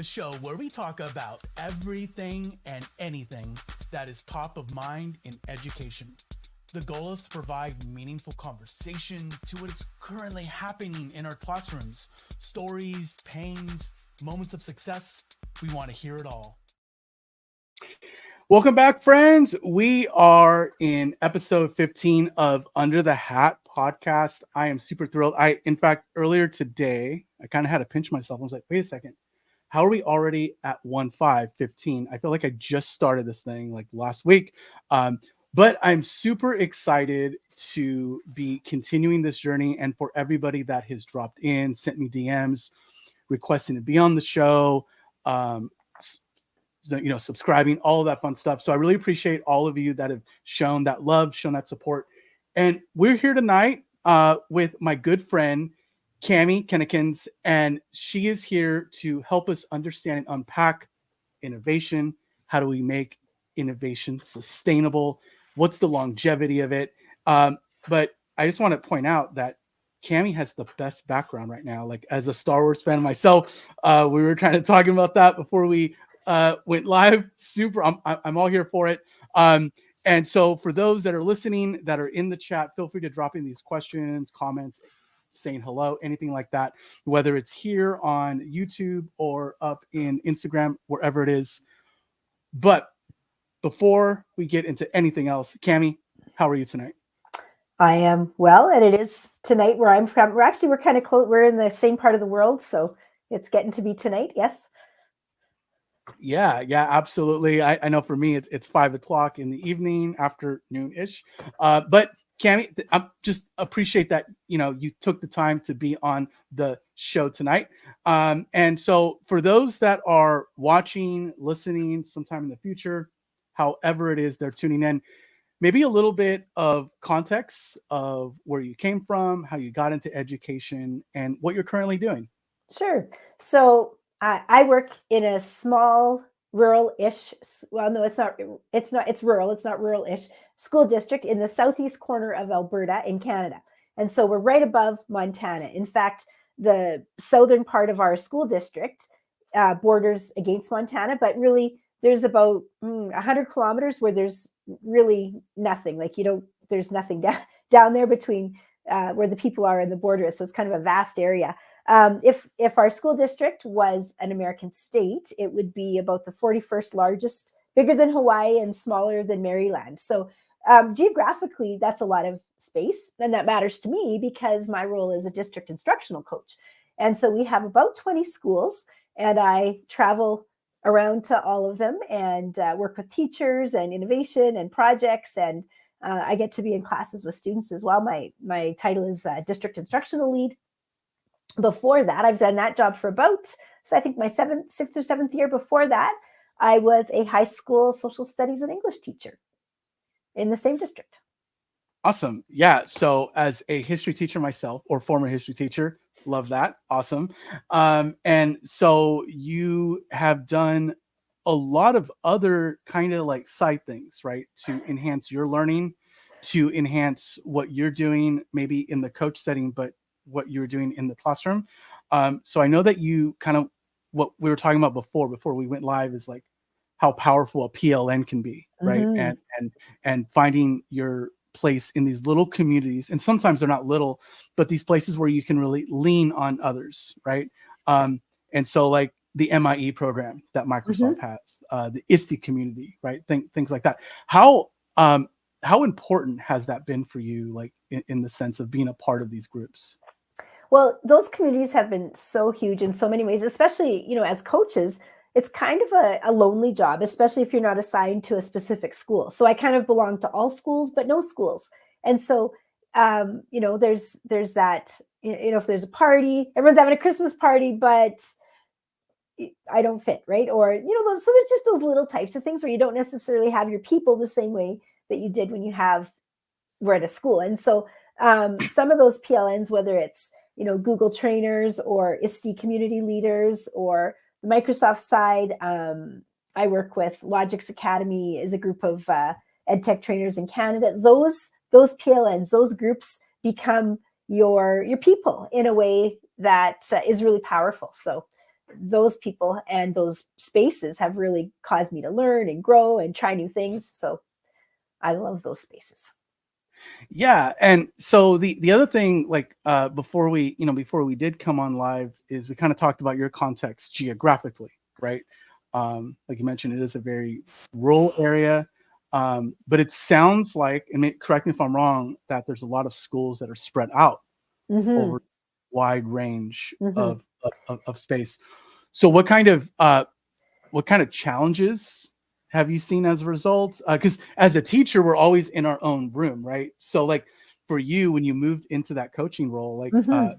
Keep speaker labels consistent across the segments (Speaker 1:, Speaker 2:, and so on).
Speaker 1: the show where we talk about everything and anything that is top of mind in education. The goal is to provide meaningful conversation to what is currently happening in our classrooms. Stories, pains, moments of success. We want to hear it all. Welcome back, friends. We are in episode 15 of Under the Hat podcast. I am super thrilled. In fact, earlier today, I kind of had to pinch myself. I was like, wait a second. How are we already at 1/5/15? I feel like I just started this thing like last week. But I'm super excited to be continuing this journey, and for everybody that has dropped in, sent me DMs, requesting to be on the show, subscribing, all of that fun stuff. So I really appreciate all of you that have shown that love, shown that support. And we're here tonight with my good friend, Cami Kennekins, and she is here to help us understand and unpack innovation. How do we make innovation sustainable? What's the longevity of it? But I just want to point out that Cami has the best background right now. Like, as a Star Wars fan myself, we were kind of talking about that before we went live. Super, I'm all here for it. And so for those that are listening, that are in the chat, feel free to drop in these questions, comments, saying hello, anything like that, whether it's here on YouTube or up in Instagram, wherever it is. But before we get into anything else, Cami, how are you tonight?
Speaker 2: I am well, and it is tonight where I'm from. We're kind of close. We're in the same part of the world, so it's getting to be tonight. Yes.
Speaker 1: Yeah, absolutely. I know for me, it's 5:00 in the evening, afternoon-ish. But Cami, I just appreciate that, you took the time to be on the show tonight. And so for those that are watching, listening sometime in the future, however it is they're tuning in, maybe a little bit of context of where you came from, how you got into education, and what you're currently doing.
Speaker 2: Sure. So I work in a small rural-ish, well, no, it's rural. It's not rural-ish school district in the southeast corner of Alberta in Canada. And so we're right above Montana. In fact, the southern part of our school district borders against Montana, but really there's about 100 kilometers where there's really nothing. Like, there's nothing down there between where the people are and the border is. So it's kind of a vast area. If our school district was an American state, it would be about the 41st largest, bigger than Hawaii and smaller than Maryland. So geographically, that's a lot of space. And that matters to me because my role is a district instructional coach. And so we have about 20 schools, and I travel around to all of them and work with teachers and innovation and projects. And I get to be in classes with students as well. My title is district instructional lead. Before that, I've done that job for I think my sixth or seventh year. Before that, I was a high school social studies and English teacher in the same district.
Speaker 1: Awesome. Yeah. So as a history teacher myself, or former history teacher, love that. Awesome. And so you have done a lot of other kind of like side things, right? To enhance your learning, to enhance what you're doing, maybe in the coach setting, but what you're doing in the classroom. So I know that you kind of, what we were talking about before we went live, is like how powerful a PLN can be, right?
Speaker 2: Mm-hmm.
Speaker 1: And finding your place in these little communities, and sometimes they're not little, but these places where you can really lean on others, right? And so like the MIE program that Microsoft has, the ISTE community, right? Things like that. How important has that been for you, like in the sense of being a part of these groups?
Speaker 2: Well, those communities have been so huge in so many ways, especially, as coaches. It's kind of a lonely job, especially if you're not assigned to a specific school. So I kind of belong to all schools, but no schools. And so, there's that, if there's a party, everyone's having a Christmas party, but I don't fit, right? Or, so there's just those little types of things where you don't necessarily have your people the same way that you did when you were at a school. And so some of those PLNs, whether it's, Google trainers or ISTE community leaders, or the Microsoft side, I work with Logix Academy, is a group of ed tech trainers in Canada. Those PLNs, those groups become your people in a way that is really powerful. So those people and those spaces have really caused me to learn and grow and try new things. So I love those spaces.
Speaker 1: Yeah, and so the other thing, like before we did come on live, is we kind of talked about your context geographically, right? Like you mentioned, it is a very rural area, but it sounds like, and correct me if I'm wrong, that there's a lot of schools that are spread out
Speaker 2: Mm-hmm.
Speaker 1: over a wide range
Speaker 2: Mm-hmm.
Speaker 1: of space. So what kind of challenges have you seen as a result? Because as a teacher, we're always in our own room, right? So like for you, when you moved into that coaching role, like
Speaker 2: Mm-hmm.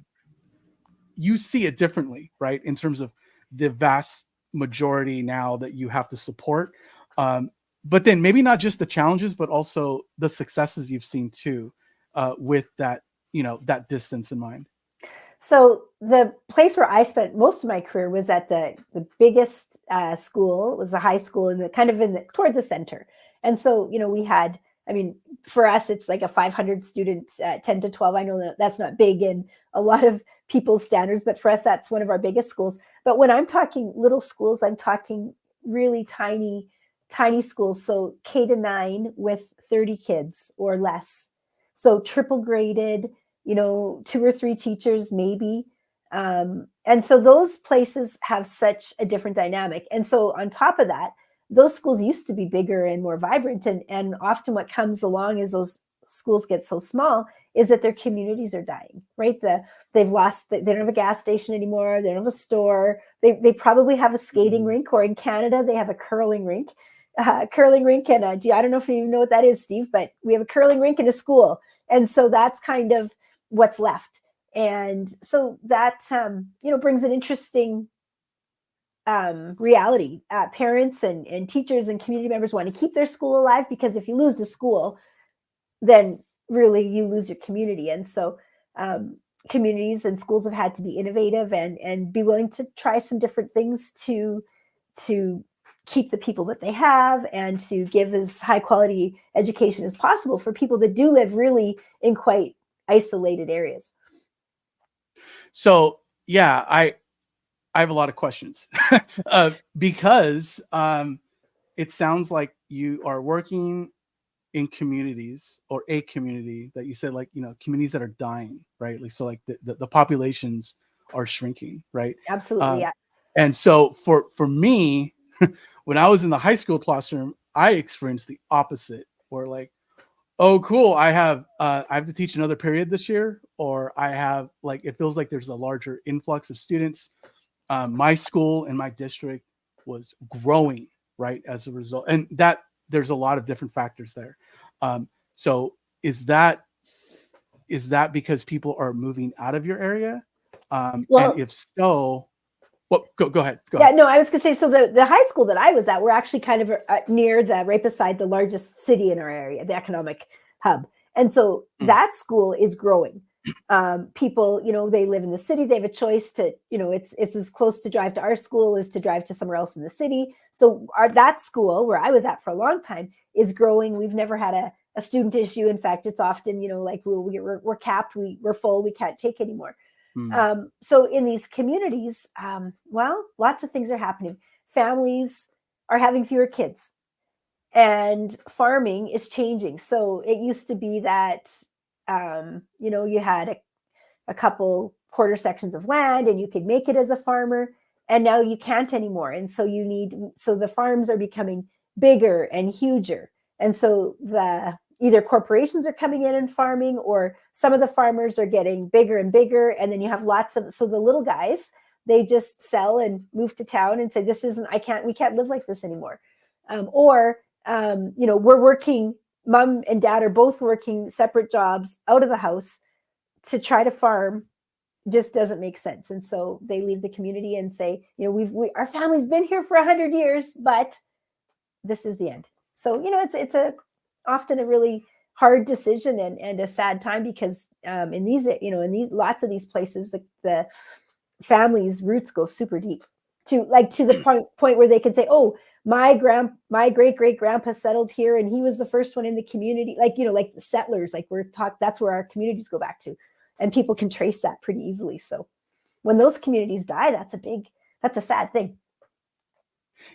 Speaker 1: you see it differently, right? In terms of the vast majority now that you have to support. But then maybe not just the challenges, but also the successes you've seen too, with that, that distance in mind.
Speaker 2: So the place where I spent most of my career was at the biggest school. It was a high school in the kind of toward the center. And so, we had, I mean, for us, it's like a 500 students, 10 to 12. I know that that's not big in a lot of people's standards, but for us, that's one of our biggest schools. But when I'm talking little schools, I'm talking really tiny, tiny schools. So K-9 with 30 kids or less. So triple graded, 2 or 3 teachers maybe. And so those places have such a different dynamic. And so on top of that, those schools used to be bigger and more vibrant. And often what comes along as those schools get so small is that their communities are dying, right? They don't have a gas station anymore. They don't have a store. They probably have a skating rink, or in Canada, they have a curling rink. Curling rink. And I don't know if you even know what that is, Steve, but we have a curling rink in a school. And so that's kind of what's left. And so that, brings an interesting reality. Parents and teachers and community members want to keep their school alive, because if you lose the school, then really you lose your community. And so communities and schools have had to be innovative and be willing to try some different things to keep the people that they have and to give as high quality education as possible for people that do live really in quite isolated areas.
Speaker 1: So yeah, I have a lot of questions because it sounds like you are working in communities, or a community that you said, like, communities that are dying, right? Like, so like the populations are shrinking, right?
Speaker 2: Absolutely.
Speaker 1: Um,
Speaker 2: Yeah.
Speaker 1: and so for me, when I was in the high school classroom, I experienced the opposite, where like, oh cool, I have to teach another period this year, or I have, like, it feels like there's a larger influx of students. My school and my district was growing, right, as a result, and that there's a lot of different factors there. So is that because people are moving out of your area? And
Speaker 2: Well,
Speaker 1: if so, well, go ahead.
Speaker 2: yeah, no, I was going to say, so the high school that I was at, we're actually kind of near right beside the largest city in our area, the economic hub. And so that school is growing. People, they live in the city. They have a choice to, it's as close to drive to our school as to drive to somewhere else in the city. So that school where I was at for a long time is growing. We've never had a student issue. In fact, it's often, like we're capped, we're full, we can't take anymore. So in these communities, well, lots of things are happening. Families are having fewer kids, and farming is changing. So it used to be that, you had a couple quarter sections of land and you could make it as a farmer, and now you can't anymore. And so so the farms are becoming bigger and huger. And so either corporations are coming in and farming, or some of the farmers are getting bigger and bigger. And then you have so the little guys, they just sell and move to town and say, we can't live like this anymore. We're working, mom and dad are both working separate jobs out of the house to try to farm, just doesn't make sense. And so they leave the community and say, our family's been here for 100 years, but this is the end. So, it's often a really hard decision and a sad time, because in these lots of these places, the family's roots go super deep to the point where they can say, oh, my great great grandpa settled here and he was the first one in the community, like the settlers, like that's where our communities go back to, and people can trace that pretty easily. So when those communities die, that's that's a sad thing.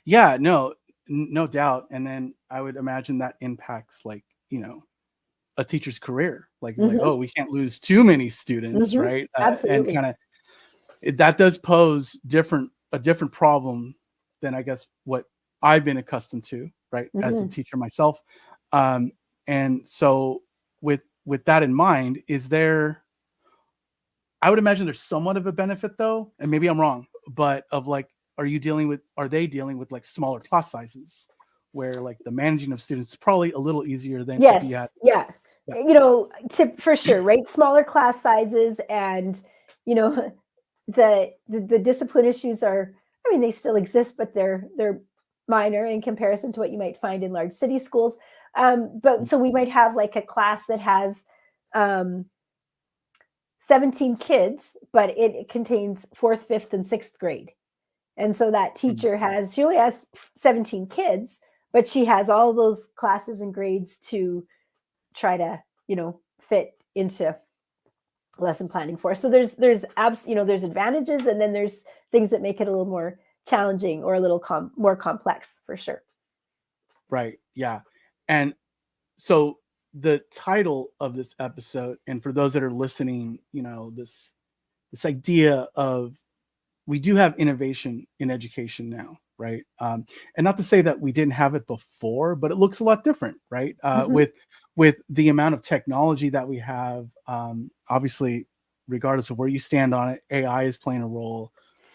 Speaker 1: Yeah, no, no doubt. And then I would imagine that impacts like, a teacher's career. Like,
Speaker 2: Hmm.
Speaker 1: oh, we can't lose too many students,
Speaker 2: Hmm.
Speaker 1: right? And
Speaker 2: Absolutely.
Speaker 1: kind of that does pose a different problem than I guess what I've been accustomed to, right, as a
Speaker 2: Hmm.
Speaker 1: teacher myself. Um, and so with that in mind, is there? I would imagine there's somewhat of a benefit though, and maybe I'm wrong, but of like, are they dealing with like smaller class sizes, where like the managing of students is probably a little easier than if you
Speaker 2: Yes.
Speaker 1: had,
Speaker 2: Yeah.
Speaker 1: yeah,
Speaker 2: For sure, right? Smaller class sizes, and you know, the discipline issues are, I mean, they still exist, but they're minor in comparison to what you might find in large city schools. But so we might have like a class that has um, 17 kids, but it contains fourth, fifth, and sixth grade. And so that
Speaker 1: mm,
Speaker 2: teacher she only has 17 kids, but she has all those classes and grades to try to, fit into lesson planning for. So there's advantages, and then there's things that make it a little more challenging or a little more complex for sure.
Speaker 1: right, yeah. And so the title of this episode, and for those that are listening, this idea of, we do have innovation in education now, right? And not to say that we didn't have it before, but it looks a lot different, right?
Speaker 2: Hmm.
Speaker 1: With the amount of technology that we have, obviously, regardless of where you stand on it, AI is playing a role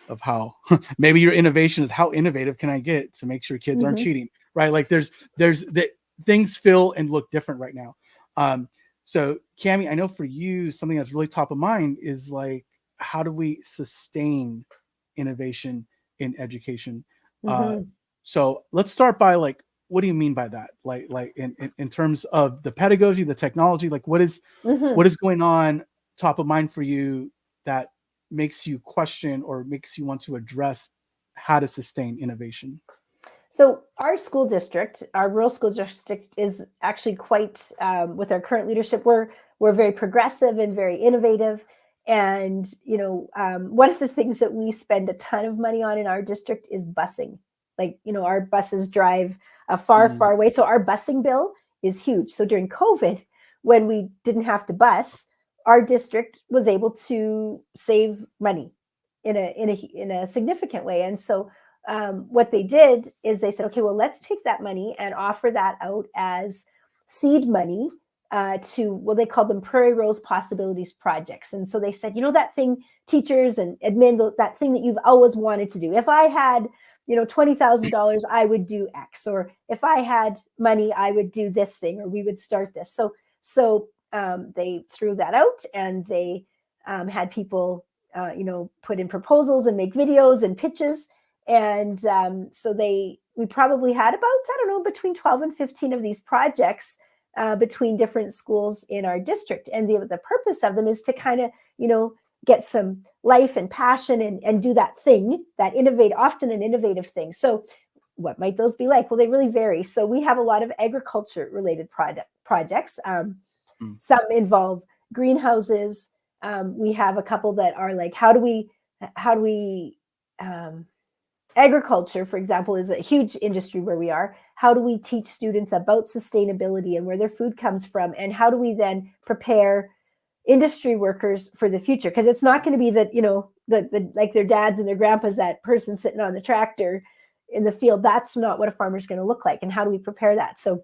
Speaker 1: of how maybe your innovation is, how innovative can I get to make sure kids aren't
Speaker 2: Hmm.
Speaker 1: cheating, right? Like there's the things feel and look different right now. Um, so Cami, I know for you, something that's really top of mind is like, how do we sustain innovation in education? Uh,
Speaker 2: Hmm.
Speaker 1: so let's start by like, what do you mean by that? Like in terms of the pedagogy, the technology, like
Speaker 2: Hmm.
Speaker 1: what is going on top of mind for you that makes you question or makes you want to address how to sustain innovation?
Speaker 2: So our school district, our rural school district, is actually quite, with our current leadership, we're very progressive and very innovative. And one of the things that we spend a ton of money on in our district is busing. Like, our buses drive a far,
Speaker 1: Mm,
Speaker 2: far away, so our busing bill is huge. So during COVID, when we didn't have to bus, our district was able to save money in a significant way. And so what they did is they said, okay, well, let's take that money and offer that out as seed money to, well, they called them Prairie Rose Possibilities Projects. And so they said, that thing, teachers and admin, that thing that you've always wanted to do. If I had, $20,000, I would do X. Or if I had money, I would do this thing, or we would start this. So they threw that out, and they had people, put in proposals and make videos and pitches. And so we probably had about, I don't know, between 12 and 15 of these projects between different schools in our district. And the purpose of them is to kind of, get some life and passion, and do that thing, that often an innovative thing. So what might those be like? Well, they really vary. So we have a lot of agriculture related projects.
Speaker 1: mm,
Speaker 2: Some involve greenhouses. We have a couple that are like, how do we um, agriculture, for example, is a huge industry where we are. How do we teach students about sustainability and where their food comes from? And how do we then prepare industry workers for the future? Because it's not going to be that, like their dads and their grandpas, that person sitting on the tractor in the field. That's not what a farmer is going to look like. And how do we prepare that? So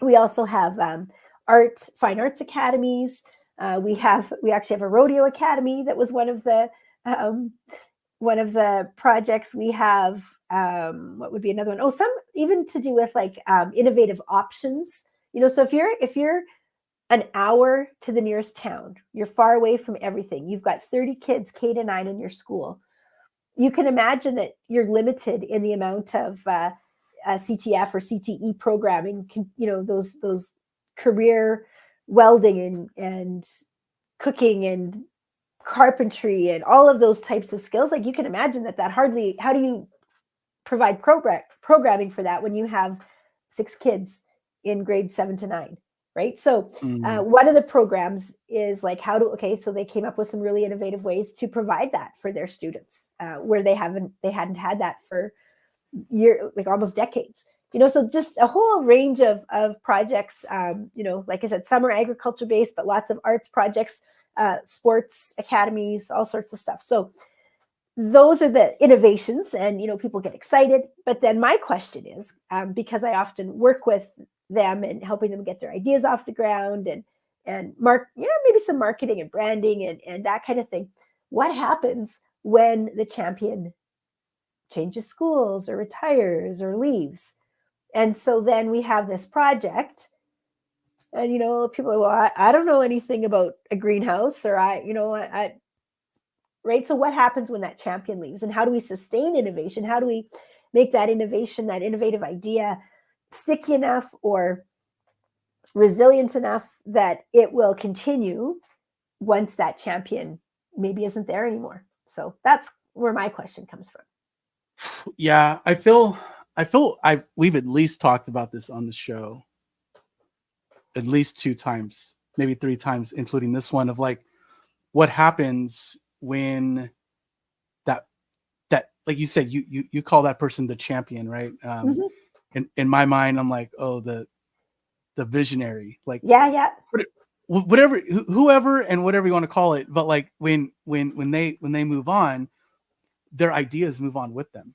Speaker 2: we also have fine arts academies. We actually have a rodeo academy that was um, one of the projects. We have, what would be another one? Oh, some even to do with like innovative options. So if you're an hour to the nearest town, you're far away from everything. You've got 30 kids K-9 in your school. You can imagine that you're limited in the amount of CTF or CTE programming. Those career welding and cooking and carpentry and all of those types of skills. Like, you can imagine that hardly, how do you provide programming for that when you have 6 kids in grades 7 to 9? right? So one of the programs is like so they came up with some really innovative ways to provide that for their students, where they hadn't had that for like almost decades. So just a whole range of projects, like I said, some are agriculture based, but lots of arts projects, sports academies, all sorts of stuff. So those are the innovations, and people get excited. But then my question is, because I often work with them and helping them get their ideas off the ground, and maybe some marketing and branding and that kind of thing. What happens when the champion changes schools or retires or leaves? And so then we have this project, and people are, well, I don't know anything about a greenhouse, or I right? So what happens when that champion leaves, and how do we sustain innovation? How do we make that innovation, that innovative idea, sticky enough or resilient enough that it will continue once that champion maybe isn't there anymore? So that's where my question comes from.
Speaker 1: Yeah, we've at least talked about this on the show at least 2 times, maybe 3 times, including this one, of like what happens when that like you said, you call that person the champion, right? In my mind, I'm like, oh, the visionary, like
Speaker 2: yeah,
Speaker 1: whatever, whoever and whatever you want to call it. But like when they move on, their ideas move on with them.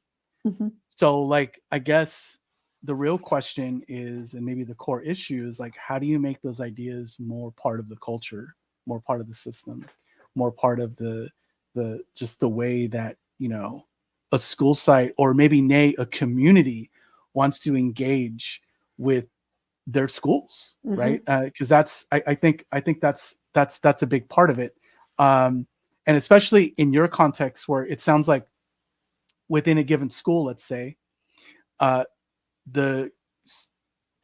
Speaker 1: So like, I guess the real question is, and maybe the core issue is, like, how do you make those ideas more part of the culture, more part of the system, more part of the just the way that a school site, or maybe a community, wants to engage with their schools, right? Because I think that's a big part of it, and especially in your context, where it sounds like within a given school, let's say, the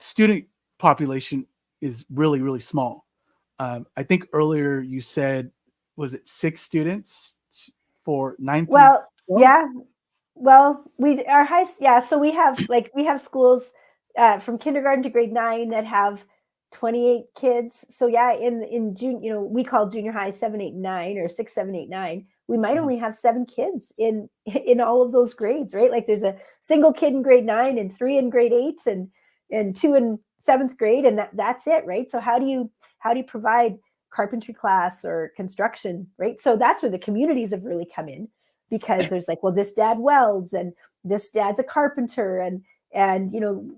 Speaker 1: student population is really, really small. I think earlier you said, was it 6 students for 9th?
Speaker 2: Well, yeah. Well, so we have schools from kindergarten to grade 9 that have 28 kids. So yeah, in June, we call junior high 7, 8, 9, or 6, 7, 8, 9. We might only have 7 kids in all of those grades, right? Like there's a single kid in grade 9 and 3 in grade 8 and 2 in 7th grade, and that's it, right? So how do you provide carpentry class or construction, right? So that's where the communities have really come in, because there's like, well, this dad welds, and this dad's a carpenter, and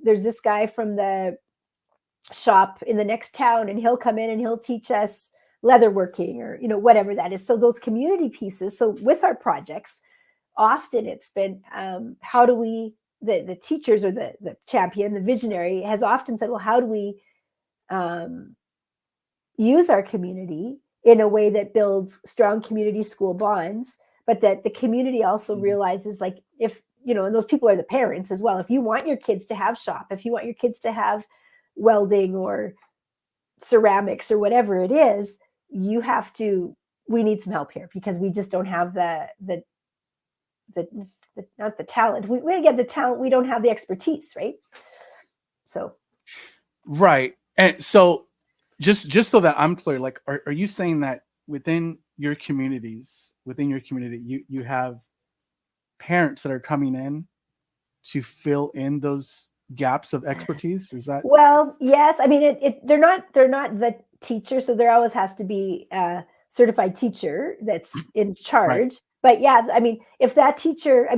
Speaker 2: there's this guy from the shop in the next town, and he'll come in and he'll teach us leatherworking, or whatever that is. So those community pieces. So with our projects, often it's been how do we, the teachers, or the champion, the visionary, has often said, well, how do we use our community in a way that builds strong community school bonds, but that the community also realizes, like, if and those people are the parents as well. If you want your kids to have shop, if you want your kids to have welding or ceramics or whatever it is, we need some help here, because we just don't have the not the talent. We get the talent, we don't have the expertise, right? So
Speaker 1: right. And so just so that I'm clear, like, are you saying that within your community, you have parents that are coming in to fill in those gaps of expertise? Is that?
Speaker 2: Well, yes. I mean, they're not the teacher, so there always has to be a certified teacher that's in charge. Right. But yeah, I mean, if that teacher,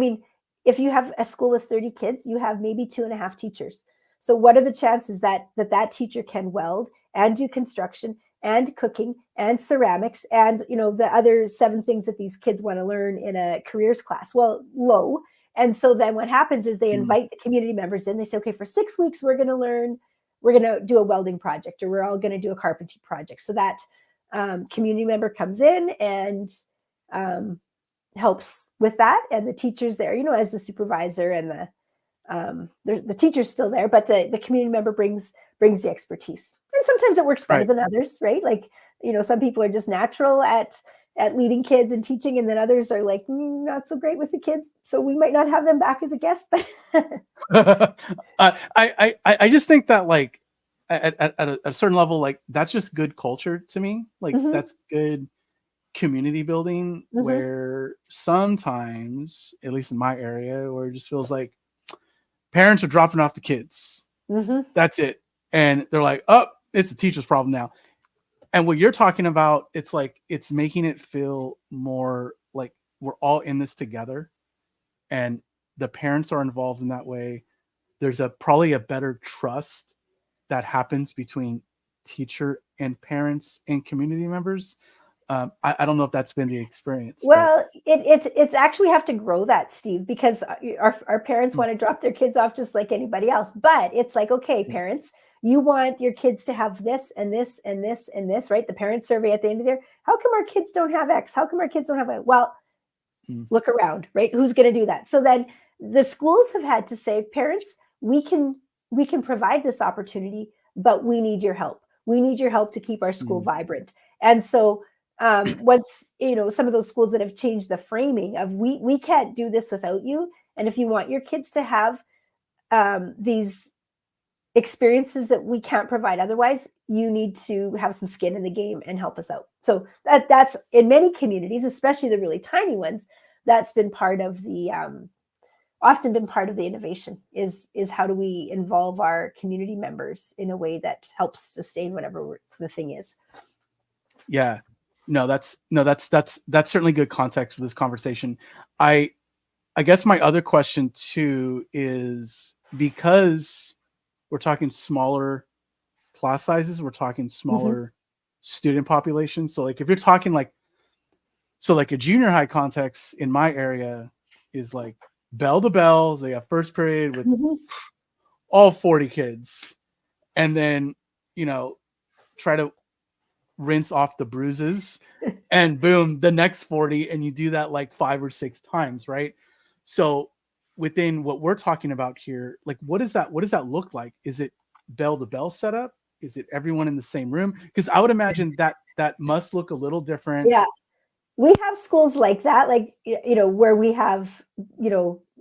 Speaker 2: if you have a school with 30 kids, you have maybe 2.5 teachers. So what are the chances that teacher can weld and do construction and cooking and ceramics and the other 7 things that these kids want to learn in a careers class? Well, low. And so then what happens is they invite the community members in. They say, okay, for 6 weeks, we're going to do a welding project, or we're all going to do a carpentry project. So that community member comes in and helps with that. And the teacher's there, as the supervisor, and the teacher's still there, but the community member brings the expertise. And sometimes it works better than others, right? Like, some people are just natural at leading kids and teaching, and then others are like not so great with the kids, so we might not have them back as a guest. But
Speaker 1: I just think that, like, at a certain level, like that's just good culture to me. Like
Speaker 2: Hmm.
Speaker 1: that's good community building
Speaker 2: Hmm.
Speaker 1: where sometimes, at least in my area, where it just feels like parents are dropping off the kids.
Speaker 2: Hmm.
Speaker 1: That's it. And they're like, oh, it's the teacher's problem now. And what you're talking about, it's like it's making it feel more like we're all in this together and the parents are involved in that way. There's a probably a better trust that happens between teacher and parents and community members. I don't know if that's been the experience, but
Speaker 2: Well, it's actually we have to grow that, Steve, because our parents
Speaker 1: mm,
Speaker 2: want to drop their kids off just like anybody else. But it's like, okay,
Speaker 1: yeah.
Speaker 2: parents, you want your kids to have this and this and this and this, right? The parent survey at the end of there. How come our kids don't have X? How come our kids don't have Y? Well,
Speaker 1: Mm,
Speaker 2: look around, right? Who's going to do that? So then the schools have had to say, parents, we can provide this opportunity, but we need your help. We need your help to keep our school
Speaker 1: mm,
Speaker 2: vibrant. And so once some of those schools that have changed the framing of we can't do this without you, and if you want your kids to have these experiences that we can't provide otherwise, you need to have some skin in the game and help us out. So that's in many communities, especially the really tiny ones, that's been part of the often been part of the innovation is how do we involve our community members in a way that helps sustain whatever the thing is.
Speaker 1: yeah. No, that's certainly good context for this conversation. I I guess my other question too is because we're talking smaller class sizes, we're talking
Speaker 2: Hmm.
Speaker 1: smaller student population. So like if you're talking like like a junior high context in my area is like bell to bell. So you have first period with
Speaker 2: Hmm.
Speaker 1: all 40 kids, and then you know try to rinse off the bruises, and boom, the next 40, and you do that like 5 or 6 times, right? So within what we're talking about here, like what does that look like? Is it bell to bell setup? Is it everyone in the same room? Because I would imagine that that must look a little different.
Speaker 2: Yeah, we have schools like that, like where we have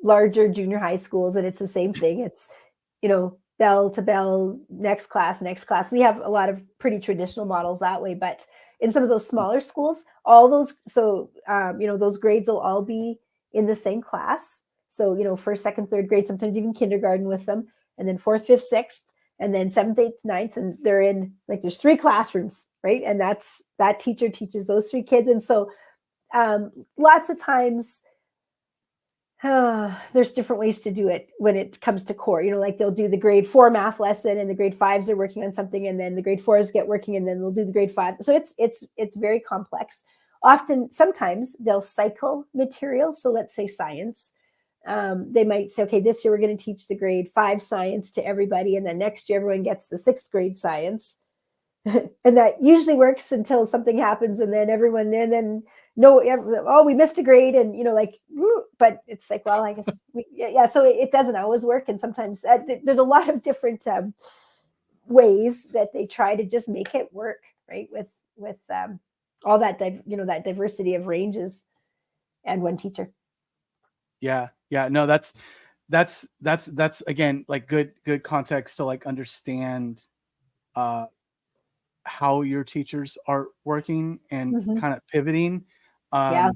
Speaker 2: larger junior high schools, and it's the same thing. It's bell to bell, next class. We have a lot of pretty traditional models that way, but in some of those smaller schools, all those those grades will all be in the same class. So first, second, third grade, sometimes even kindergarten with them, and then fourth, fifth, sixth, and then seventh, eighth, ninth, and they're in like there's three classrooms, right? And that teacher teaches those three kids, and so lots of times there's different ways to do it when it comes to core. Like they'll do the grade 4 math lesson, and the grade 5s are working on something, and then the grade 4s get working, and then they'll do the grade 5. So it's very complex. Often, sometimes they'll cycle material. So let's say science. They might say, okay, this year we're going to teach the grade 5 science to everybody, and then next year everyone gets the 6th grade science. And that usually works until something happens, and then everyone then no, oh, we missed a grade, and like, but it's like, well, I guess yeah. So it doesn't always work, and sometimes there's a lot of different ways that they try to just make it work, right? With all that that diversity of ranges and one teacher.
Speaker 1: Yeah, yeah. No, that's again like good context to like understand uh how your teachers are working and
Speaker 2: Hmm.
Speaker 1: kind of pivoting.
Speaker 2: Yeah.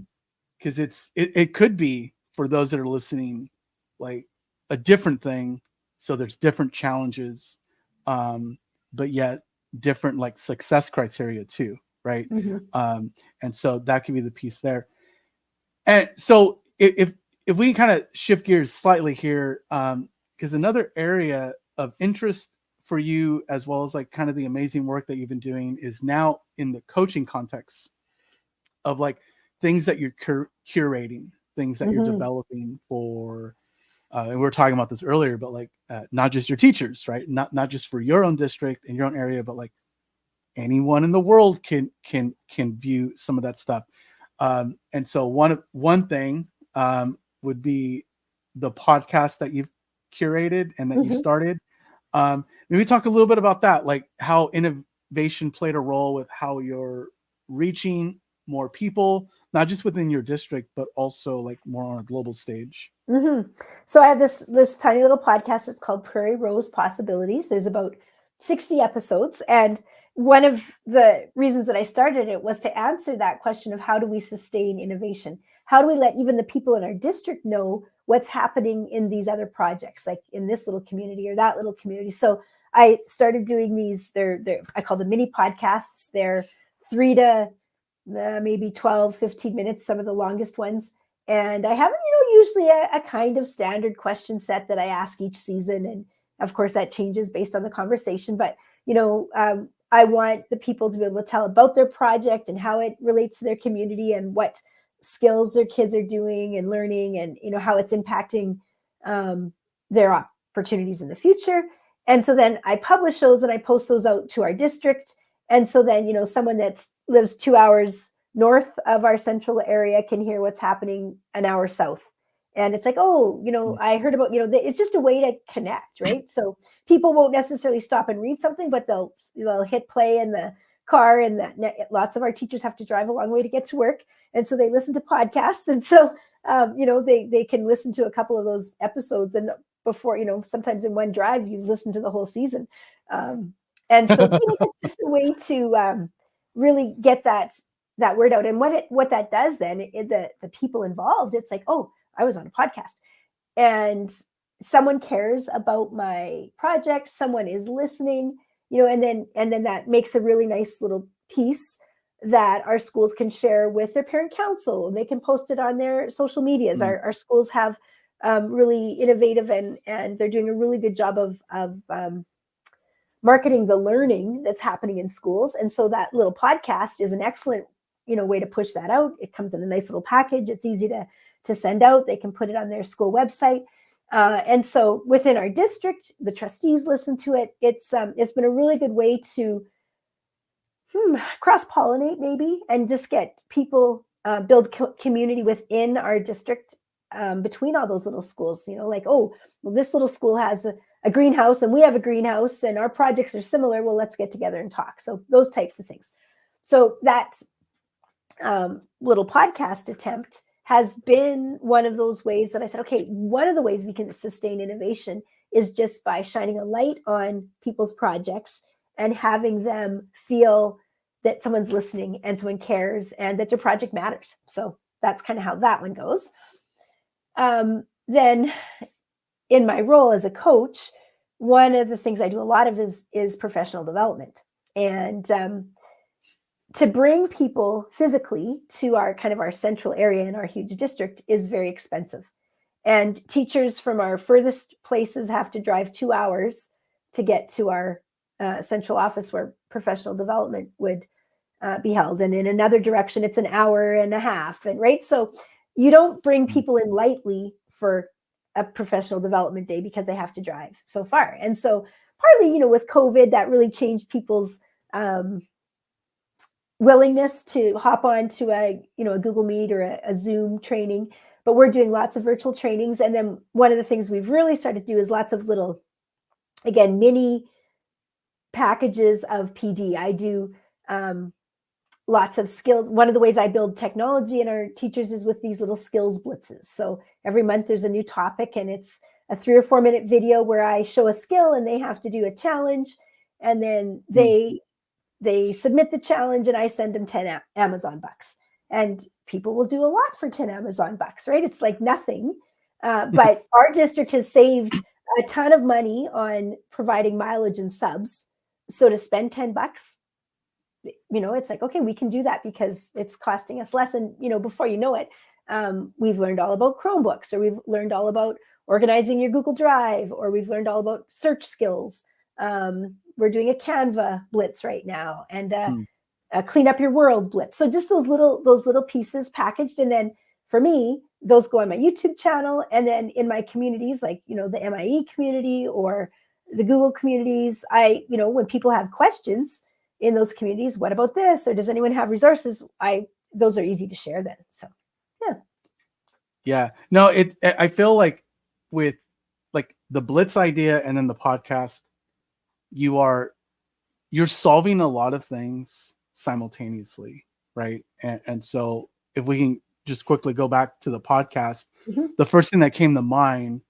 Speaker 1: Because it could be for those that are listening like a different thing. So there's different challenges, um, but yet different like success criteria too, right?
Speaker 2: Hmm.
Speaker 1: And so that could be the piece there. And so if we kind of shift gears slightly here, because another area of interest for you, as well as like kind of the amazing work that you've been doing, is now in the coaching context of like things that you're curating, things that you're
Speaker 2: Hmm.
Speaker 1: developing for. And we were talking about this earlier, but like not just your teachers, right? Not just for your own district and your own area, but like anyone in the world can view some of that stuff. And so one thing would be the podcast that you've curated and that you
Speaker 2: Hmm.
Speaker 1: started. Maybe talk a little bit about that, like how innovation played a role with how you're reaching more people, not just within your district, but also like more on a global stage.
Speaker 2: Hmm. So I have this tiny little podcast. It's called Prairie Rose Possibilities. There's about 60 episodes. And one of the reasons that I started it was to answer that question of how do we sustain innovation? How do we let even the people in our district know what's happening in these other projects, like in this little community or that little community? So I started doing these, I call them mini podcasts. They're 3 to maybe 12, 15 minutes, some of the longest ones. And I have, usually a kind of standard question set that I ask each season. And of course, that changes based on the conversation. But, I want the people to be able to tell about their project and how it relates to their community and what skills their kids are doing and learning, and, how it's impacting their opportunities in the future. And so then I publish those and I post those out to our district. And so then, someone that lives 2 hours north of our central area can hear what's happening an hour south. And it's like, oh, I heard about, it's just a way to connect, right? So people won't necessarily stop and read something, but they'll hit play in the car, and lots of our teachers have to drive a long way to get to work. And so they listen to podcasts. And so, they can listen to a couple of those episodes, and before, sometimes in one drive, you've listened to the whole season. And so it's just a way to really get that word out. And what that does then, the people involved, it's like, oh, I was on a podcast and someone cares about my project. Someone is listening, and then that makes a really nice little piece that our schools can share with their parent council, and they can post it on their social medias. Mm-hmm. Our schools have really innovative and they're doing a really good job of marketing the learning that's happening in schools. And so that little podcast is an excellent, way to push that out. It comes in a nice little package. It's easy to send out. They can put it on their school website. And so within our district, the trustees listen to it. It's been a really good way to cross-pollinate maybe, and just get people, build community within our district, between all those little schools, like, oh, well, this little school has a greenhouse and we have a greenhouse and our projects are similar. Well, let's get together and talk. So those types of things. So that little podcast attempt has been one of those ways that I said, okay, one of the ways we can sustain innovation is just by shining a light on people's projects and having them feel that someone's listening and someone cares and that their project matters. So that's kind of how that one goes. Then in my role as a coach, one of the things I do a lot of is professional development. And to bring people physically to our central area in our huge district is very expensive. And teachers from our furthest places have to drive 2 hours to get to our central office where professional development would be held. And in another direction, it's an hour and a half. And right. So you don't bring people in lightly for a professional development day because they have to drive so far. And so partly, with COVID, that really changed people's willingness to hop on to a Google Meet or a Zoom training. But we're doing lots of virtual trainings. And then one of the things we've really started to do is lots of little, again, mini packages of PD. I do lots of skills. One of the ways I build technology in our teachers is with these little skills blitzes. So every month there's a new topic, and it's a 3 or 4 minute video where I show a skill and they have to do a challenge. And then they submit the challenge and I send them 10 Amazon bucks. And people will do a lot for 10 Amazon bucks, right? It's like nothing. But our district has saved a ton of money on providing mileage and subs. So to spend 10 bucks, it's like, okay, we can do that because it's costing us less. And, before you know it, we've learned all about Chromebooks, or we've learned all about organizing your Google Drive, or we've learned all about search skills. We're doing a Canva blitz right now, and a clean up your world blitz. So just those little pieces packaged. And then for me, those go on my YouTube channel. And then in my communities, like, the MIE community or the Google communities, when people have questions in those communities, what about this? Or does anyone have resources? Those are easy to share then. So, yeah.
Speaker 1: Yeah. No, I feel like with like the Blitz idea and then the podcast, you're solving a lot of things simultaneously. Right. And so if we can just quickly go back to the podcast, the first thing that came to mind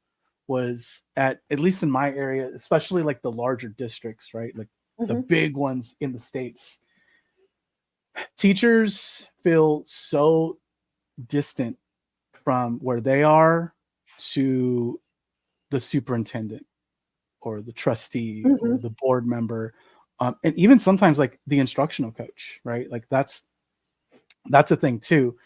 Speaker 1: was at least in my area, especially like the larger districts, right? Like the
Speaker 2: Hmm.
Speaker 1: big ones in the States, teachers feel so distant from where they are to the superintendent or the trustee or
Speaker 2: Hmm.
Speaker 1: the board member, and even sometimes like the instructional coach, right? Like that's a thing too.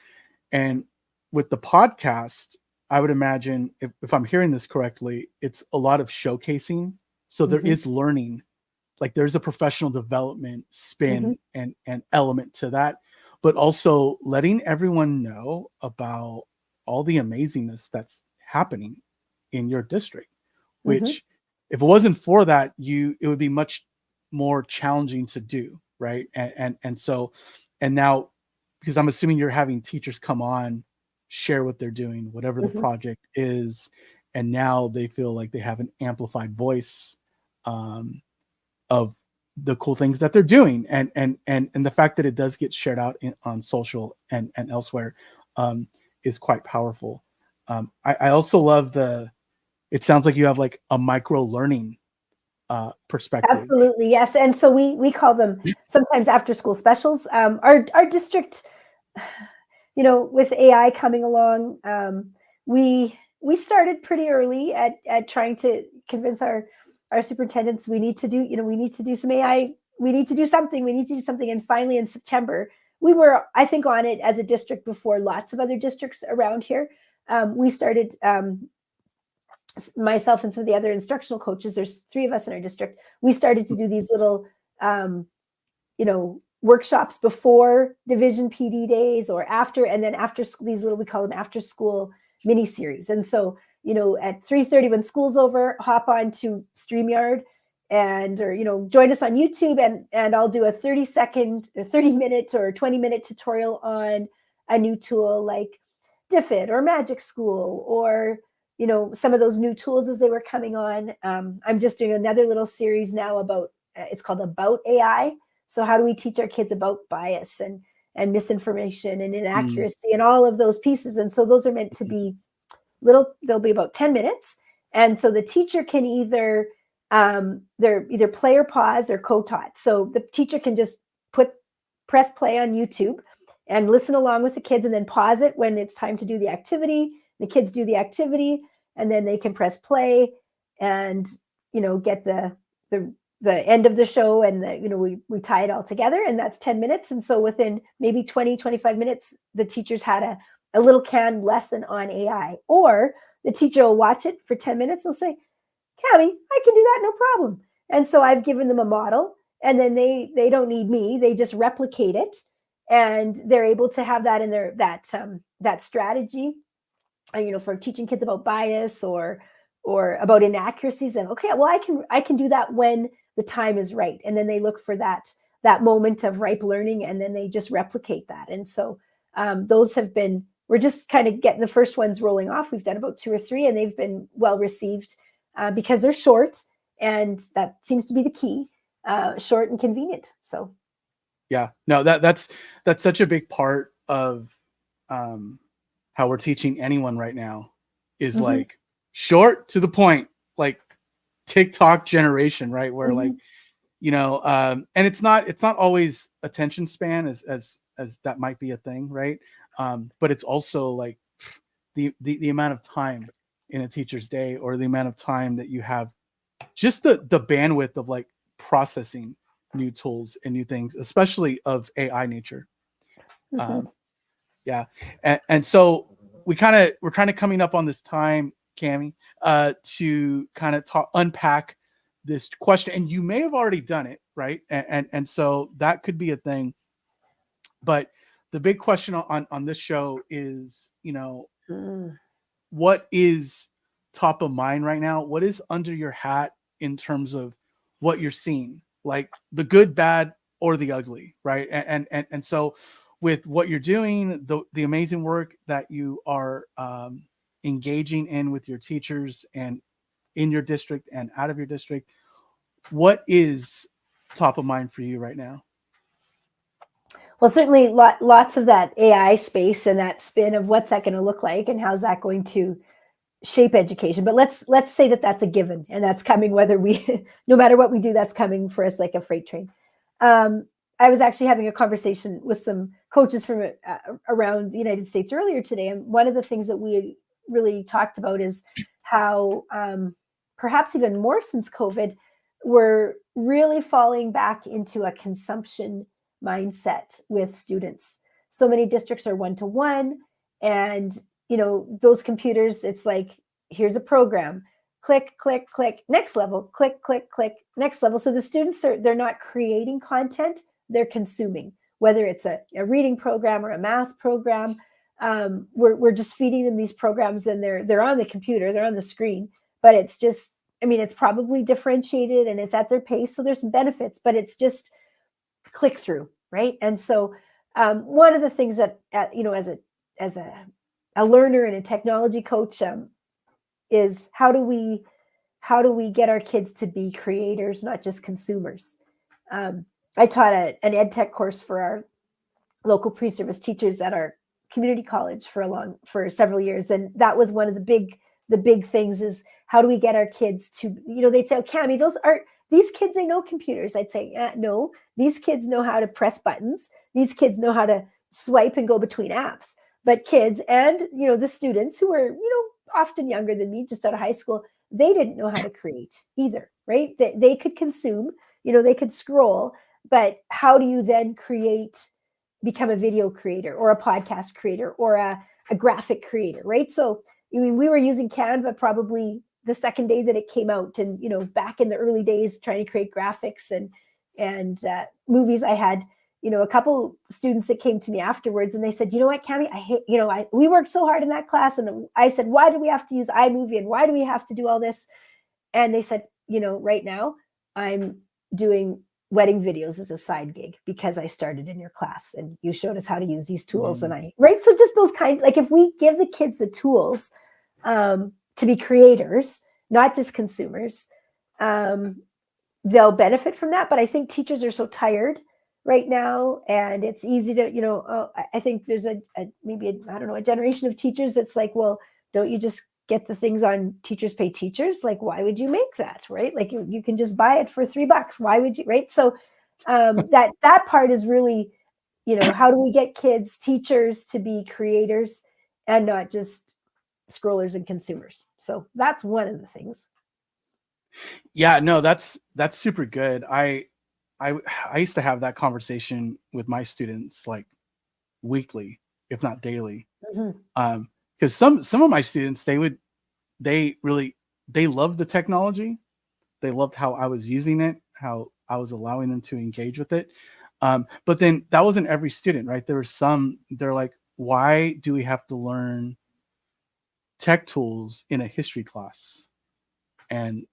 Speaker 1: And with the podcast, I would imagine, if I'm hearing this correctly, it's a lot of showcasing. So there
Speaker 2: Hmm.
Speaker 1: is learning, like there's a professional development
Speaker 2: Hmm.
Speaker 1: spin and element to that, but also letting everyone know about all the amazingness that's happening in your district,
Speaker 2: Hmm.
Speaker 1: which if it wasn't for that, it would be much more challenging to do, right? And so, and now, because I'm assuming you're having teachers come on, share what they're doing, whatever the
Speaker 2: Hmm.
Speaker 1: project is, and now they feel like they have an amplified voice, um, of the cool things that they're doing, and the fact that it does get shared out on social and elsewhere, um, is quite powerful. I also love the. It sounds like you have like a micro learning perspective.
Speaker 2: Absolutely, yes. And so we call them sometimes after school specials. Our district, with AI coming along, we started pretty early at trying to convince our superintendents we need to do, we need to do some AI. We need to do something. We need to do something. And finally, in September, we were, I think, on it as a district before lots of other districts around here. We started, myself and some of the other instructional coaches. There's three of us in our district. We started to do these little um, workshops before division PD days or after, and then after school, these little, we call them after school mini series. And so, at 3:30 when school's over, hop on to StreamYard and, or, join us on YouTube, and I'll do a 30-second or 30-minute or 20-minute tutorial on a new tool like Diffit or Magic School, or, some of those new tools as they were coming on. I'm just doing another little series now about, it's called About AI. So how do we teach our kids about bias and misinformation and
Speaker 1: Mm,
Speaker 2: inaccuracy and all of those pieces? And so those are meant to be little, they'll be about 10 minutes. And so the teacher can they're either play or pause or co-taught. So the teacher can just press play on YouTube and listen along with the kids, and then pause it when it's time to do the activity. The kids do the activity, and then they can press play and, get the the end of the show, and we tie it all together, and that's 10 minutes. And so within maybe 20-25 minutes, the teachers had a little canned lesson on AI. Or the teacher will watch it for 10 minutes and say, Cammy, I can do that, no problem. And so I've given them a model, and then they don't need me. They just replicate it, and they're able to have that in their that strategy, for teaching kids about bias or about inaccuracies. And okay, well, I can do that when the time is right. And then they look for that moment of ripe learning, and then they just replicate that. And so those have been, we're just kind of getting the first ones rolling off. We've done about 2 or 3, and they've been well received because they're short, and that seems to be the key, short and convenient. So
Speaker 1: yeah, no, that's such a big part of, um, how we're teaching anyone right now, is
Speaker 2: mm-hmm,
Speaker 1: like short to the point, like TikTok generation, right? Where like,
Speaker 2: mm-hmm,
Speaker 1: and it's not always attention span, as that might be a thing, right? But it's also like the amount of time in a teacher's day, or the amount of time that you have, just the bandwidth of like processing new tools and new things, especially of AI nature.
Speaker 2: mm-hmm.
Speaker 1: Um, yeah, and so we're kind of coming up on this time, Cami, to kind of unpack this question, and you may have already done it, right? And so that could be a thing, but the big question on this show is,
Speaker 2: Mm.
Speaker 1: what is top of mind right now? What is under your hat in terms of what you're seeing, like the good, bad, or the ugly, right? And so, with what you're doing, the amazing work that you are, engaging in with your teachers, and in your district and out of your district, what is top of mind for you right now?
Speaker 2: Well, certainly lots of that AI space and that spin of what's that going to look like and how's that going to shape education. But let's say that that's a given, and that's coming whether we no matter what we do, that's coming for us like a freight train. I was actually having a conversation with some coaches from around the United States earlier today, and one of the things that we really talked about is how perhaps even more since COVID, we're really falling back into a consumption mindset with students. So many districts are one-to-one, and those computers, it's like, here's a program, click, click, click, next level, click, click, click, next level. So the students they're not creating content, they're consuming, whether it's a reading program or a math program. We're just feeding them these programs, and they're on the computer, they're on the screen, but it's just, it's probably differentiated and it's at their pace. So there's some benefits, but it's just click through, right? And so one of the things that, as a learner and a technology coach, is how do we get our kids to be creators, not just consumers? I taught an ed tech course for our local pre-service teachers at our community college for several years, and that was one of the big things is how do we get our kids to, they'd say, oh, Cammie, these kids, they know computers. I'd say, no, these kids know how to press buttons. These kids know how to swipe and go between apps. But kids and, the students who were, often younger than me, just out of high school, they didn't know how to create either, right? They could consume, they could scroll, but how do you then become a video creator or a podcast creator or a graphic creator, right? So, we were using Canva probably the second day that it came out, and back in the early days trying to create graphics and movies. I had a couple students that came to me afterwards, and they said, you know what, Cammie, I hate, we worked so hard in that class, and I said, why do we have to use iMovie, and why do we have to do all this? And they said, right now I'm doing wedding videos as a side gig because I started in your class and you showed us how to use these tools. And right. So just those like if we give the kids the tools to be creators, not just consumers, they'll benefit from that. But I think teachers are so tired right now, and it's easy to, I think there's maybe a generation of teachers that's like, well, don't you just get the things on Teachers Pay Teachers? Like, why would you make that, right? Like you can just buy it for $3. Why would you, right? So that part is really, how do we get kids, teachers to be creators and not just scrollers and consumers? So that's one of the things.
Speaker 1: Yeah, no, that's super good. I used to have that conversation with my students like weekly, if not daily.
Speaker 2: Mm-hmm.
Speaker 1: Because some of my students, they loved the technology. They loved how I was using it, how I was allowing them to engage with it. But then that wasn't every student, right? There were some, they're like, why do we have to learn tech tools in a history class? And,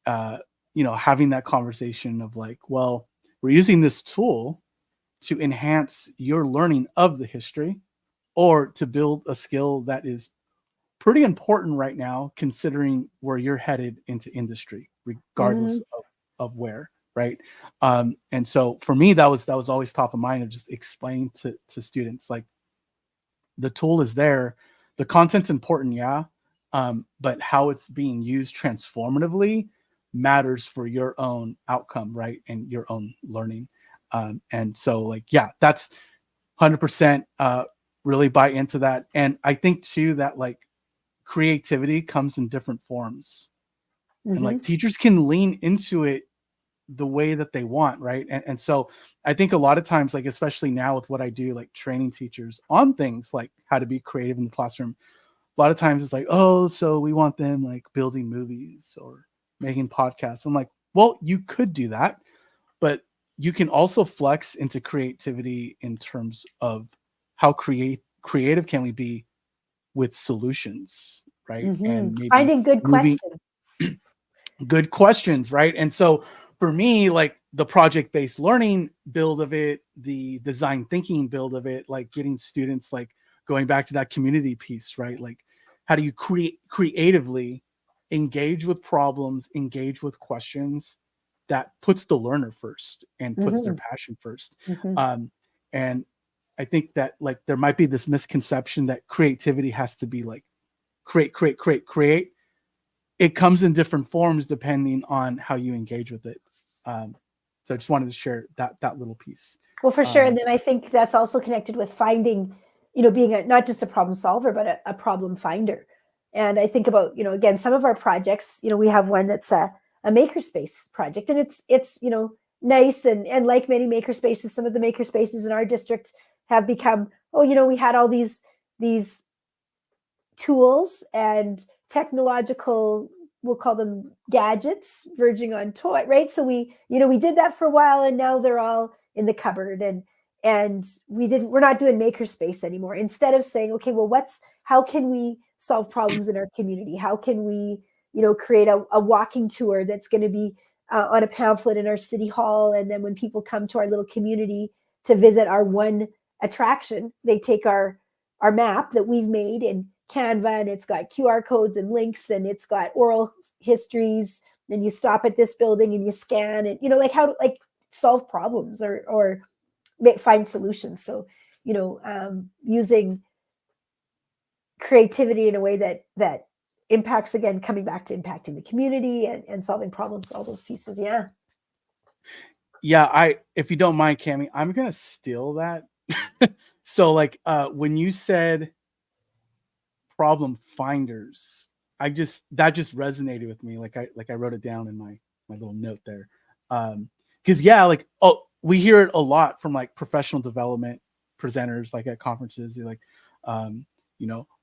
Speaker 1: having that conversation of like, well, we're using this tool to enhance your learning of the history or to build a skill that is pretty important right now, considering where you're headed into industry, regardless of where, right? And so for me, that was always top of mind of just explaining to students, like, the tool is there, the content's important, yeah, but how it's being used transformatively matters for your own outcome, right, and your own learning. And so, like, yeah, that's 100% really buy into that. And I think too that like creativity comes in different forms, and like teachers can lean into it the way that they want, right? And so I think a lot of times, like especially now with what I do, like training teachers on things like how to be creative in the classroom, a lot of times it's like, oh, so we want them like building movies or making podcasts. I'm like, well, you could do that, but you can also flex into creativity in terms of how creative can we be with solutions, right? And maybe
Speaker 2: finding good questions.
Speaker 1: Good questions, right? And so for me, like the project-based learning build of it, the design thinking build of it, like getting students, like going back to that community piece, right? Like how do you creatively engage with problems, engage with questions that puts the learner first and puts their passion first. And I think that like there might be this misconception that creativity has to be like create. It comes in different forms depending on how you engage with it. So I just wanted to share that little piece.
Speaker 2: Well, for sure. And then I think that's also connected with finding, being not just a problem solver, but a problem finder. And I think about, again, some of our projects, we have one that's a makerspace project, and it's nice, and like many makerspaces, some of the makerspaces in our district have become, we had all these tools and technological, we'll call them gadgets, verging on toy, right? So we did that for a while, and now they're all in the cupboard, and we're not doing makerspace anymore. Instead of saying, okay, well, how can we solve problems in our community? How can we, create a walking tour that's going to be on a pamphlet in our city hall, and then when people come to our little community to visit our one attraction, they take our map that we've made in Canva, and it's got QR codes and links, and it's got oral histories, and you stop at this building and you scan, and like how to solve problems or find solutions. So using creativity in a way that impacts, again, coming back to impacting the community and solving problems, all those pieces.
Speaker 1: If you don't mind, Cami, I'm gonna steal that. So when you said problem finders, that just resonated with me. I wrote it down in my little note there. Because we hear it a lot from professional development presenters, at conferences. They're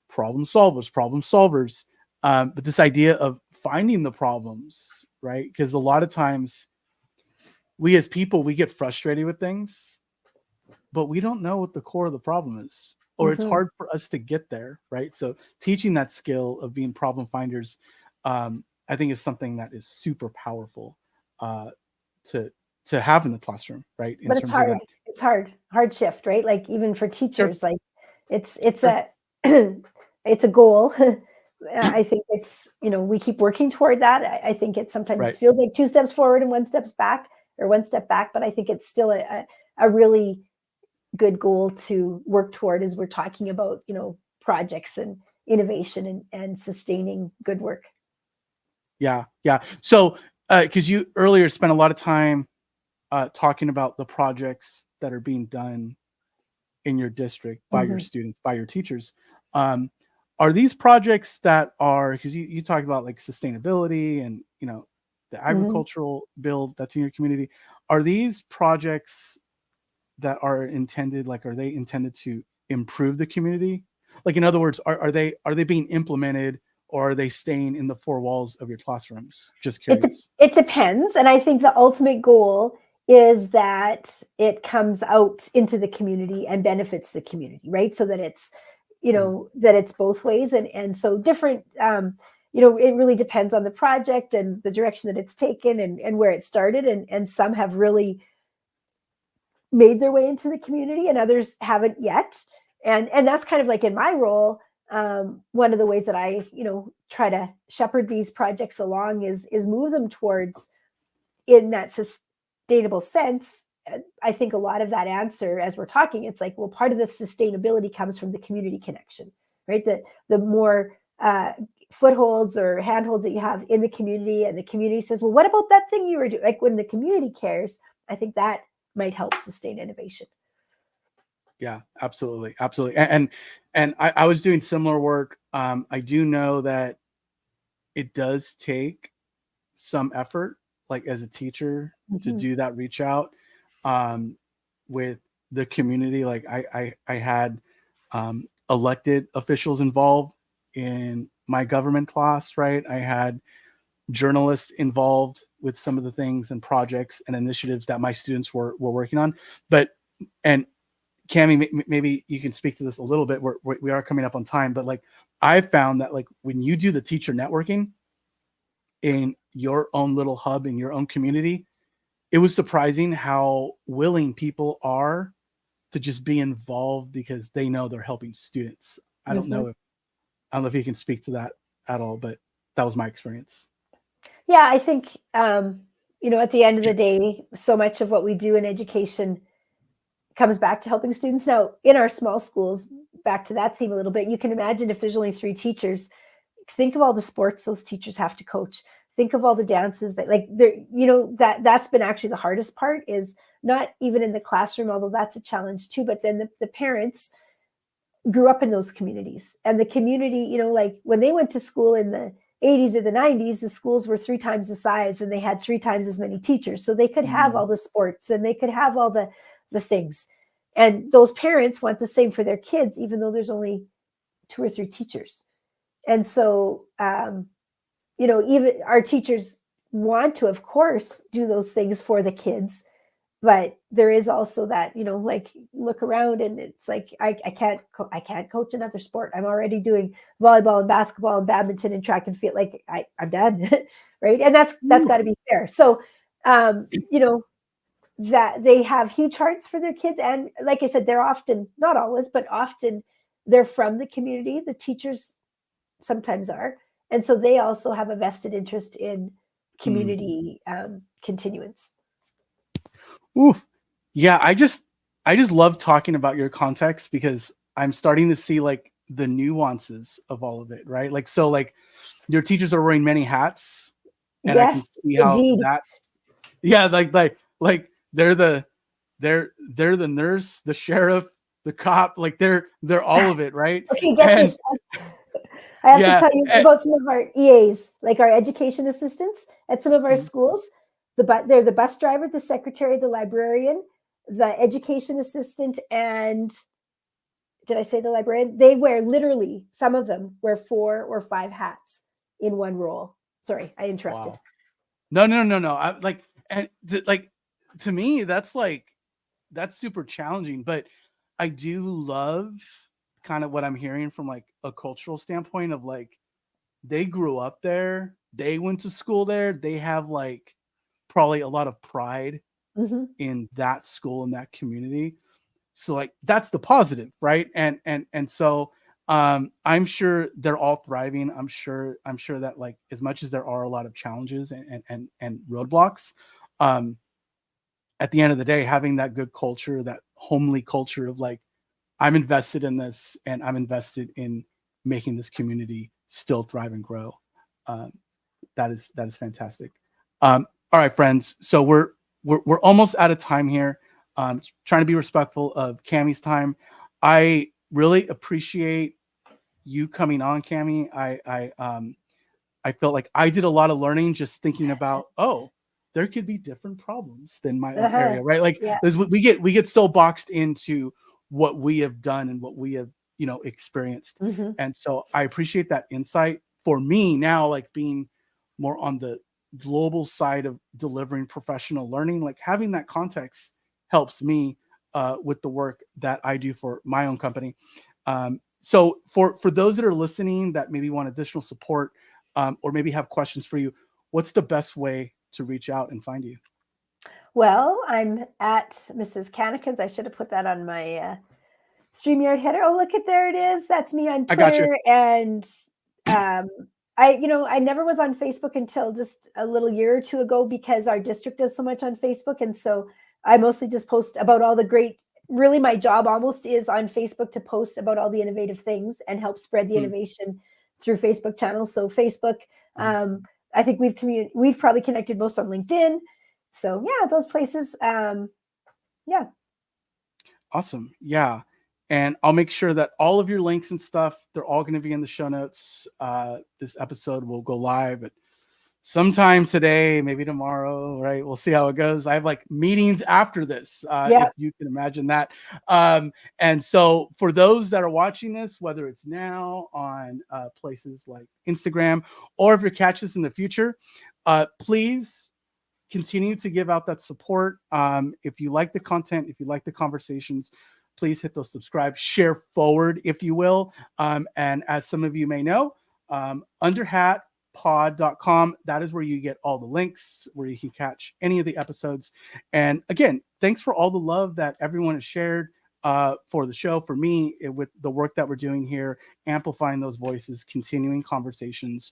Speaker 1: problem solvers. But this idea of finding the problems, right? Because a lot of times we as people, we get frustrated with things, but we don't know what the core of the problem is, or it's hard for us to get there, right? So teaching that skill of being problem finders, I think is something that is super powerful to have in the classroom, right?
Speaker 2: But it's hard. It's hard shift, right? Even for teachers,
Speaker 1: sure.
Speaker 2: It's a it's a goal. I think it's, we keep working toward that. I think it sometimes feels like 2 steps forward and 1 step back, but I think it's still a really good goal to work toward as we're talking about, projects and innovation and sustaining good work.
Speaker 1: Yeah. So, because you earlier spent a lot of time talking about the projects that are being done in your district by your students, by your teachers. Are these projects that are, because you talk about sustainability and, the agricultural build that's in your community. Are these projects that are intended, are they intended to improve the community? In other words, are they being implemented, or are they staying in the 4 walls of your classrooms? Just curious.
Speaker 2: It depends. And I think the ultimate goal is that it comes out into the community and benefits the community, right? So that it's, that it's both ways. And so different, it really depends on the project and the direction that it's taken and where it started. And some have really made their way into the community, and others haven't yet. And that's kind of in my role. One of the ways that I, try to shepherd these projects along is move them towards, in that sustainable sense. I think a lot of that answer, as we're talking, it's well, part of the sustainability comes from the community connection, right? The more footholds or handholds that you have in the community, and the community says, well, what about that thing you were doing? When the community cares, I think that might help sustain innovation.
Speaker 1: Yeah, absolutely. And I was doing similar work. I do know that it does take some effort, as a teacher, to do that reach out with the community. I had elected officials involved in my government class, right? I had journalists involved with some of the things and projects and initiatives that my students were working on. And Cami, maybe you can speak to this a little bit. We are coming up on time, but I found that when you do the teacher networking in your own little hub in your own community, it was surprising how willing people are to just be involved because they know they're helping students. I don't know if you can speak to that at all, but that was my experience.
Speaker 2: Yeah, I think, at the end of the day, so much of what we do in education comes back to helping students. Now, in our small schools, back to that theme a little bit, you can imagine if there's only 3 teachers, think of all the sports those teachers have to coach. Think of all the dances that, like, they're, you know, that's been actually the hardest part, is not even in the classroom, although that's a challenge too, but then the parents grew up in those communities, and the community, you know, like when they went to school in the 80s or the 90s, the schools were 3 times the size and they had 3 times as many teachers. So they could have all the sports and they could have all the things. And those parents want the same for their kids, even though there's only 2 or 3 teachers. And so, you know, even our teachers want to, of course, do those things for the kids. But there is also that, you know, like, look around and it's like, I can't coach another sport. I'm already doing volleyball and basketball and badminton and track and field. Like, I'm done. Right. And that's got to be fair. So, you know, that they have huge hearts for their kids. And like I said, they're often, not always, but often they're from the community. The teachers sometimes are. And so they also have a vested interest in community continuance.
Speaker 1: Ooh, yeah. I just love talking about your context, because I'm starting to see like the nuances of all of it, right? Like, so like your teachers are wearing many hats, and I can
Speaker 2: Yes,
Speaker 1: see how
Speaker 2: indeed.
Speaker 1: that's, yeah, like they're the nurse, the sheriff, the cop, like they're all of it, right?
Speaker 2: Okay, get
Speaker 1: And
Speaker 2: this. I have to tell you about some of our EAs, like our education assistants at some of our schools. They're the bus driver, the secretary, the librarian, the education assistant, and did I say the librarian? They wear, literally, some of them wear 4 or 5 hats in one role. Sorry, I interrupted.
Speaker 1: Wow. No. I like, and like, to me, that's super challenging. But I do love kind of what I'm hearing from like a cultural standpoint of like, they grew up there, they went to school there, they have like probably a lot of pride in that school and that community. So like that's the positive, right? And so I'm sure they're all thriving. I'm sure that like, as much as there are a lot of challenges and roadblocks, at the end of the day, having that good culture, that homely culture of like, I'm invested in this and I'm invested in making this community still thrive and grow. That is fantastic. All right, friends. So we're almost out of time here. Trying to be respectful of Cammie's time. I really appreciate you coming on, Cammie. I felt like I did a lot of learning just thinking about, oh, there could be different problems than my own area, right? Like,
Speaker 2: Yeah.
Speaker 1: we get so boxed into what we have done and what we have, you know, experienced. And so I appreciate that insight. For me now, like being more on the global side of delivering professional learning, like having that context helps me with the work that I do for my own company. So for those that are listening that maybe want additional support, or maybe have questions for you, what's the best way to reach out and find you?
Speaker 2: Well, I'm at Mrs. Cannikins. I should have put that on my StreamYard header. Oh, look at, there it is. That's me on
Speaker 1: I got you.
Speaker 2: Twitter. And I never was on Facebook until just a little year or two ago, because our district does so much on Facebook. And so I mostly just post about all the great, really my job almost is on Facebook to post about all the innovative things and help spread the innovation through Facebook channels. So Facebook, I think we've probably connected most on LinkedIn. So yeah, those places. Yeah.
Speaker 1: Awesome. Yeah. And I'll make sure that all of your links and stuff, they're all going to be in the show notes. This episode will go live at sometime today, maybe tomorrow, right? We'll see how it goes. I have like meetings after this, if you can imagine that. And so for those that are watching this, whether it's now on places like Instagram, or if you're catching this in the future, please continue to give out that support. If you like the content, if you like the conversations, please hit those subscribe, share forward, if you will. And as some of you may know, underhatpod.com, that is where you get all the links, where you can catch any of the episodes. And again, thanks for all the love that everyone has shared for the show, for me, with the work that we're doing here, amplifying those voices, continuing conversations,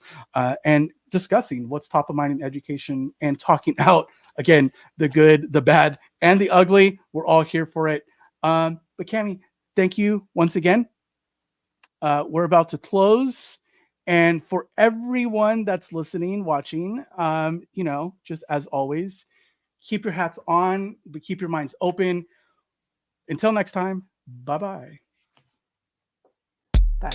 Speaker 1: and discussing what's top of mind in education, and talking out, again, the good, the bad, and the ugly. We're all here for it. But Cammie, thank you once again. We're about to close. And for everyone that's listening, watching, just as always, keep your hats on, but keep your minds open. Until next time, bye-bye.
Speaker 2: Bye.